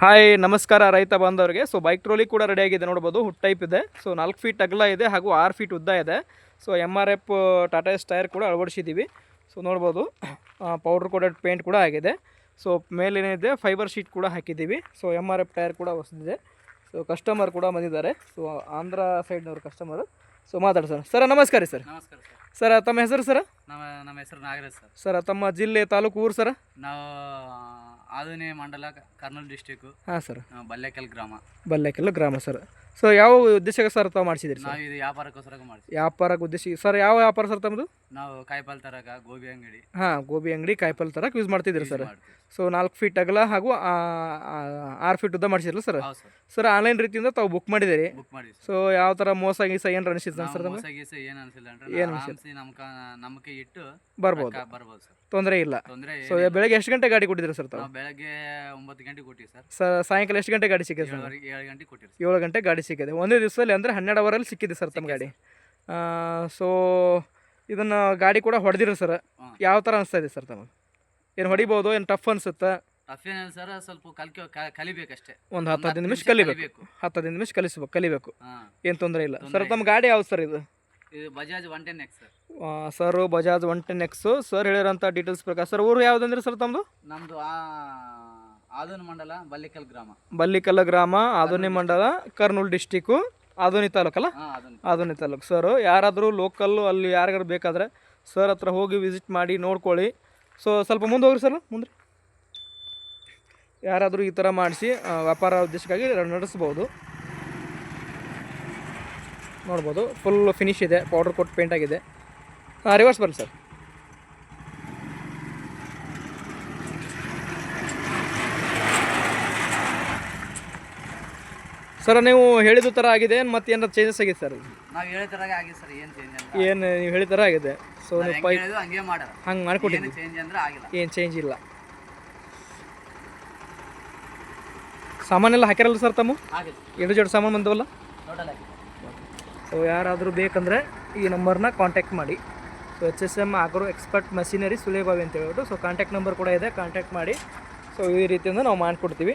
Hi ನಮಸ್ಕಾರ ರೈತ ಬಾಂಧವರಿಗೆ. ಸೊ ಬೈಕ್ ಟ್ರೋಲಿ ಕೂಡ ರೆಡಿಯಾಗಿದೆ ನೋಡ್ಬೋದು. ಹುಡ್ ಟೈಪ್ ಇದೆ. ಸೊ 4 ಫೀಟ್ ಅಗಲ ಇದೆ ಹಾಗೂ 6 ಫೀಟ್ ಉದ್ದ ಇದೆ. So MRF Tata Ace tyre ಕೂಡ ಅಳವಡಿಸಿದ್ದೀವಿ. ಸೊ ನೋಡ್ಬೋದು ಪೌಡ್ರ್ ಕೋಟೆಡ್ ಪೇಂಟ್ ಕೂಡ ಆಗಿದೆ. ಸೊ ಮೇಲೇನಿದೆ ಫೈಬರ್ ಶೀಟ್ ಕೂಡ ಹಾಕಿದ್ದೀವಿ. ಸೊ MRF ಟೈರ್ ಕೂಡ ಹೊಸದಿದೆ. ಸೊ ಕಸ್ಟಮರ್ ಕೂಡ ಬಂದಿದ್ದಾರೆ. ಸೊ ಆಂಧ್ರ ಸೈಡ್ನವ್ರು ಕಸ್ಟಮರು. ಸೊ ಮಾತಾಡಿ ಸರ್. ನಮಸ್ಕಾರ ಸರ್. ನಮಸ್ಕಾರ ಸರ್ ತಮ್ಮ ಹೆಸರು ಸರ್? ನಮ್ಮ ಹೆಸರು ನಾಗರಾಜ್ ಸರ್. ಸರ್ ತಮ್ಮ ಜಿಲ್ಲೆ ತಾಲೂಕು ಊರು ಸರ್? ನಾವು ಆದೋನಿ ಮಂಡಲ ಕರ್ನೂಲ್ ಡಿಸ್ಟಿಕ್ಕು. ಹಾಂ ಸರ್. ಬಲ್ಲೇಕಲ್ ಗ್ರಾಮ. ಬಲ್ಲೇಕಲ್ ಗ್ರಾಮ ಸರ್. ಸೊ ಯಾವ ಉದ್ದೇಶಕ್ಕೆ ಸರ್ ತಾವು ಮಾಡಿಸಿದ್ರಿ ಸರ್? ನಾವು ಇದು ವ್ಯಾಪಾರಕ್ಕೋಸ್ಕರ ಮಾಡ್ತೀವಿ. ವ್ಯಾಪಾರಕ್ಕೆ ಉದ್ದೇಶ ಸರ್. ಯಾವ ವ್ಯಾಪಾರ ಸರ್ ತಮ್ಮದು? ನಾವು ಕಾಯಿಪಲ್ಲೆ ತರಕ ಗೋಬಿ ಅಂಗಡಿ. ಹಾಂ, ಗೋಬಿ ಅಂಗಡಿ ಕಾಯಿಪಲ್ಲೆ ತರಕ್ಕೆ ಯೂಸ್ ಮಾಡ್ತಿದ್ರಿ ಸರ್. ಸೊ 4 ಫೀಟ್ ಅಗಲ ಹಾಗೂ 6 ಫೀಟ್ ಉದ್ದ ಮಾಡಿಸಿರಲ್ಲ ಸರ್? ಹೌದು ಸರ್. ಸರ್ ಆನ್ಲೈನ್ ರೀತಿಯಿಂದ ತಾವು ಬುಕ್ ಮಾಡಿದ್ದೀರಿ. ಬುಕ್ ಮಾಡಿ ಸೊ ಯಾವ ಥರ ಮೋಸ ಗೀಸ ಏನು ಅನಿಸಿತ್ತು ಸರ್? ಮೋಸ ಗೀಸ ಏನು ಅನಿಸಿಲ್ಲ ಅಂದ್ರೆ ಆರಾಮ್ಸಿ ನಮ್ಗೆ ಇಟ್ಟು ಬರ್ಬೋದು ಬರ್ಬೋದು ಸರ್. ತೊಂದರೆ ಇಲ್ಲ. ಸೊ ಬೆಳಗ್ಗೆ ಎಷ್ಟು ಗಂಟೆ ಗಾಡಿ ಕೊಟ್ಟಿದ್ದೀರಿ ಸರ್ ತಾವು? ನಾವು ಬೆಳಗ್ಗೆ 9 ಗಂಟೆಗೆ ಕೊಟ್ಟಿವಿ ಸರ್. ಸಾಯಂಕಾಲ ಎಷ್ಟು ಗಂಟೆ ಗಾಡಿ ಸಿಕ್ಕಿದೆ ಸರ್? 7 ಗಂಟೆಗೆ ಕೊಟ್ಟಿರಿ. 7 ಗಂಟೆ ಗಾಡಿ ಸಿಕ್ಕಿದೆ. ಒಂದೇ ದಿವಸದಲ್ಲಿ ಅಂದರೆ 12 ಅವರಲ್ಲಿ ಸಿಕ್ಕಿದೆ ಸರ್ ತಮ್ಮ ಗಾಡಿ. ಸೊ ಇದನ್ನು ಗಾಡಿ ಕೂಡ ಹೊಡೆದಿರಿ ಸರ್. ಯಾವ ಥರ ಅನಿಸ್ತಾ ಇದೆ ಸರ್ ತಮಗೆ? ಏನು ಹೊಡಿಬೋದು, ಏನು ಟಫ್ ಅನಿಸುತ್ತಾ? ಟಫ್ ಏನಿಲ್ಲ ಸರ್, ಸ್ವಲ್ಪ ಕಲಿಬೇಕಷ್ಟೇ. ಒಂದು 10-15 ನಿಮಿಷ ಕಲಿಬೇಕು. 10-15 ನಿಮಿಷ ಕಲಿಬೇಕು. ಏನು ತೊಂದರೆ ಇಲ್ಲ ಸರ್. ತಮ್ಮ ಗಾಡಿ ಯಾವ್ದು ಸರ್ ಇದು? ಇದು Bajaj 110X sir. Sir Bajaj 110X. Sir ಹೇಳಿರೋಂಥ ಡೀಟೇಲ್ಸ್ ಪ್ರಕಾರ ಸರ್ ಊರು ಯಾವುದಂದ್ರೆ ಸರ್ ತಮ್ಮದು? ನಮ್ಮದು ಆದೋನಿ ಮಂಡಲ ಬಲ್ಲೇಕಲ್ ಗ್ರಾಮ. ಬಲ್ಲಿಕಲ್ಲ ಗ್ರಾಮ, ಆದೋನಿ ಮಂಡಲ, ಕರ್ನೂಲ್ ಡಿಸ್ಟಿಕ್ಕು, ಆದೋನಿ ತಾಲೂಕಲ್ಲ? ಆದೋನಿ ತಾಲೂಕು. ಸರ್ ಯಾರಾದರೂ ಲೋಕಲ್ಲು ಅಲ್ಲಿ ಯಾರಿಗಾರು ಬೇಕಾದರೆ ಸರ್ ಹತ್ರ ಹೋಗಿ ವಿಸಿಟ್ ಮಾಡಿ ನೋಡ್ಕೊಳ್ಳಿ. ಸೊ ಸ್ವಲ್ಪ ಮುಂದೆ ಹೋಗ್ರಿ ಸರ್, ಮುಂದೆ ಯಾರಾದರೂ ಈ ಥರ ಮಾಡಿಸಿ ವ್ಯಾಪಾರ ಉದ್ದೇಶಕ್ಕಾಗಿ ನಡೆಸ್ಬೋದು. ನೋಡ್ಬೋದು ಫುಲ್ ಫಿನಿಶ್ ಇದೆ, ಪೌಡರ್ ಕೋಟ್ ಪೇಂಟ್ ಆಗಿದೆ. ರಿವರ್ಸ್ ಬರಲಿ ಸರ್. ಸರ್ ನೀವು ಹೇಳಿದ ಥರ ಆಗಿದೆ ಮತ್ತು ಏನಾರು ಚೇಂಜಸ್ ಆಗಿದೆ ಸರ್? ನಾವು ಹೇಳಿದ ಥರ ಆಗಿದೆ ಸರ್. ಏನು ಚೇಂಜ್ ಅಂತ ಏನು ನೀವು ಹೇಳಿದ ಥರ ಆಗಿದೆ. ಸೊ ನೀವು ಹಂಗೆ ಮಾಡೋದು, ಹಂಗೆ ಮಾಡಿಕೊಟ್ಟಿದ್ದೀವಿ. ಚೇಂಜ್ ಅಂದ್ರೆ ಆಗಿಲ್ಲ, ಏನು ಚೇಂಜ್ ಇಲ್ಲ. ಸಾಮಾನೆಲ್ಲ ಹಾಕಿರಲ್ಲ ಸರ್ ತಮ್ಮ? ಎರಡು ಜೋಡಿ ಸಾಮಾನು ಬಂದವಲ್ಲ? ಸೊ ಯಾರಾದರೂ ಬೇಕಂದರೆ ಈ ನಂಬರ್ನ ಕಾಂಟ್ಯಾಕ್ಟ್ ಮಾಡಿ. So HSM agro expert machinery Sulebavi ಅಂತ ಹೇಳ್ಬಿಟ್ಟು. ಸೊ ಕಾಂಟ್ಯಾಕ್ಟ್ ನಂಬರ್ ಕೂಡ ಇದೆ, ಕಾಂಟ್ಯಾಕ್ಟ್ ಮಾಡಿ. ಸೊ ಈ ರೀತಿಯಿಂದ ನಾವು ಮಾಡಿಕೊಡ್ತೀವಿ.